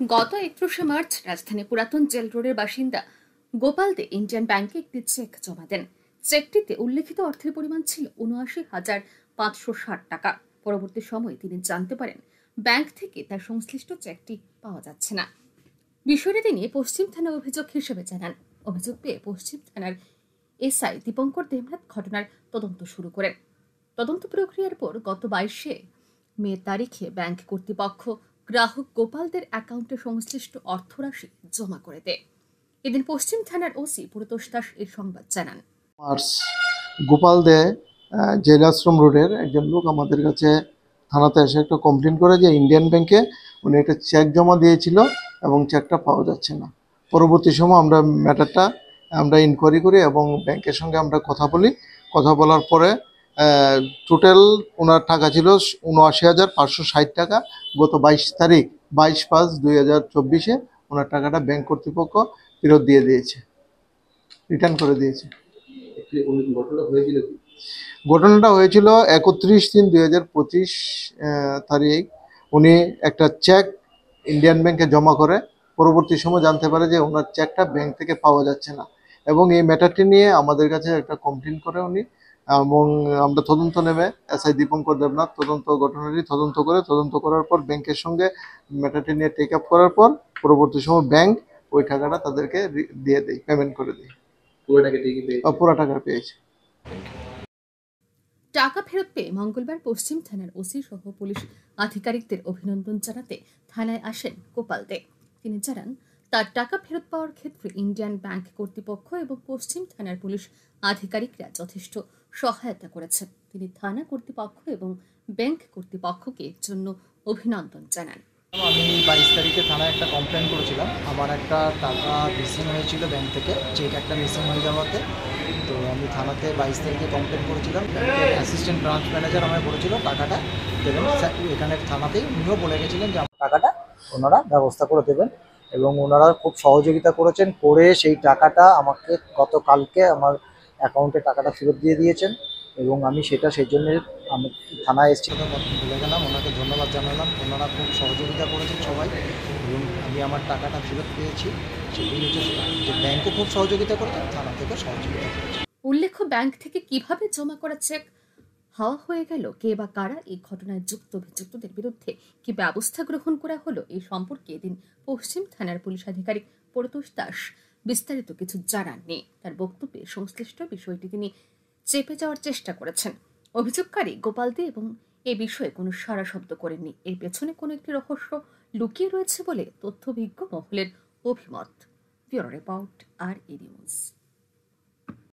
গত 31শে মার্চ রাজধানী পুরাতন জেল রোডের বাসিন্দা গোপাল দে ইন্ডিয়ান ব্যাংকে একটি চেক জমা দেন। চেকটিতে উল্লেখিত অর্থের পরিমাণ ছিল ৭৯,৫৬০ টাকা। পরবর্তী সময়ে তিনি জানতে পারেন ব্যাংক থেকে তার সংশ্লিষ্ট চেকটি পাওয়া যাচ্ছে না। বিষয়টি তিনি পশ্চিম থানায় অভিযোগ হিসেবে জানান। অভিযোগ পেয়ে পশ্চিম থানার এসআই দীপঙ্কর দেবনাথ ঘটনার তদন্ত শুরু করেন। তদন্ত প্রক্রিয়ার পর গত ২২শে মে তারিখে ব্যাংক কর্তৃপক্ষ গ্রাহক গোপালদের অ্যাকাউন্টে সংশ্লিষ্ট অর্থরাশি জমা করে দেয়। এদিন পশ্চিম থানার ওসি পুরতোষ দাস এই সংবাদ জানান। গোপাল দে জেল আশ্রম রোডের একজন লোক আমাদের কাছে থানাতে এসে একটা কমপ্লেন করে যে ইন্ডিয়ান ব্যাংকে উনি একটা চেক জমা দিয়েছিল এবং চেকটা পাওয়া যাচ্ছে না। পরবর্তী সময় আমরা ম্যাটারটা ইনকোয়ারি করি এবং ব্যাংকের সঙ্গে আমরা কথা বলি। কথা বলার পরে টোটাল ওনার টাকা ছিল ৭৯,৫৬০ টাকা। গত ২২ তারিখ ২২/৫/২০২৪ ওনার টাকাটা ব্যাংক কর্তৃপক্ষ ফেরত দিয়ে দিয়েছে, রিটার্ন করে দিয়েছে। ঘটনাটা হয়েছিল ৩১/৩/২০২৫ তারিখ। উনি একটা চেক ইন্ডিয়ান ব্যাংকে জমা করে পরবর্তী সময় জানতে পারে যে ওনার চেকটা ব্যাংক থেকে পাওয়া যাচ্ছে না এবং এই ম্যাটারটি নিয়ে আমাদের কাছে একটা কমপ্লেন করে উনি এবং আমরা তদন্ত নেমে এসআই দীপঙ্কর দেবনাথ ঘটনাটি তদন্ত করার পর ব্যাংকের সঙ্গে ম্যাটারটি নিয়ে টেক আপ করার পর পরবর্তী সময় ব্যাংক ওই টাকাটা তাদেরকে দিয়ে দেয়, পেমেন্ট করে দেয়। পুরো টাকা পেয়েছে। টাকা ফেরত পেয়ে মঙ্গলবার পশ্চিম থানার ওসি সহ পুলিশ আধিকারিকদের অভিনন্দন জানাতে থানায় আসেন গোপাল দে। তিনি জানান তার টাকা ফেরত পাওয়ার ক্ষেত্রে ইন্ডিয়ান ব্যাংক কর্তৃপক্ষ এবং পশ্চিম থানার পুলিশ আধিকারিকরা যথেষ্ট সহায়তা করেছেন। তিনি থানা কর্তৃপক্ষ এবং ব্যাংক কর্তৃপক্ষকে এর জন্য অভিনন্দন জানান। আমি ২২ তারিখে থানায় একটা কমপ্লেন করেছিলাম। আমার একটা টাকা মিসিং হয়েছিল ব্যাংক থেকে, চেক একটা মিসিং হয়ে যাওয়াতে। তো আমি থানাতে ২২ তারিখে কমপ্লেন করেছিলাম। ব্যাংকের অ্যাসিস্ট্যান্ট ব্রাঞ্চ ম্যানেজার আমায় বলেছিল টাকাটা দেবেন। এখানে থানাতেই উনিও বলে গেছিলেন যে আমার টাকাটা ওনারা ব্যবস্থা করে দেবেন এবং ওনারা খুব সহযোগিতা করেছেন। করে সেই টাকাটা আমাকে গতকালকে আমার অ্যাকাউন্টে টাকাটা ফেরত দিয়ে দিয়েছেন এবং আমি সেই জন্য আমি থানায় এসেছি। বলে গেলাম, ওনাকে ধন্যবাদ জানালাম। ওনারা খুব সহযোগিতা করেছেন সবাই এবং আমি আমার টাকাটা ফেরত পেয়েছি। সেটাই হচ্ছে যে ব্যাংকও খুব সহযোগিতা করেছে, থানা থেকেও সহযোগিতা করেছে। উল্লেখ্য, ব্যাংক থেকে কিভাবে জমা করা চেক হাওয়া হয়ে গেল, কে বা কারা এই ঘটনায় যুক্ত, অভিযুক্তদের বিরুদ্ধে কি ব্যবস্থা গ্রহণ করা হলো, এই সম্পর্কে এদিন পশ্চিম থানার পুলিশ আধিকারিক পুরতোষ দাস বিস্তারিত কিছু জানাননি। তার বক্তব্যে সংশ্লিষ্ট বিষয়টি তিনি চেপে যাওয়ার চেষ্টা করেছেন। অভিযোগকারী গোপাল দে এবং এ বিষয়ে কোনো সাড়া শব্দ করেননি। এর পেছনে কোনো একটি রহস্য লুকিয়ে রয়েছে বলে তথ্যভিজ্ঞ মহলের অভিমত। Bureau report, RE news.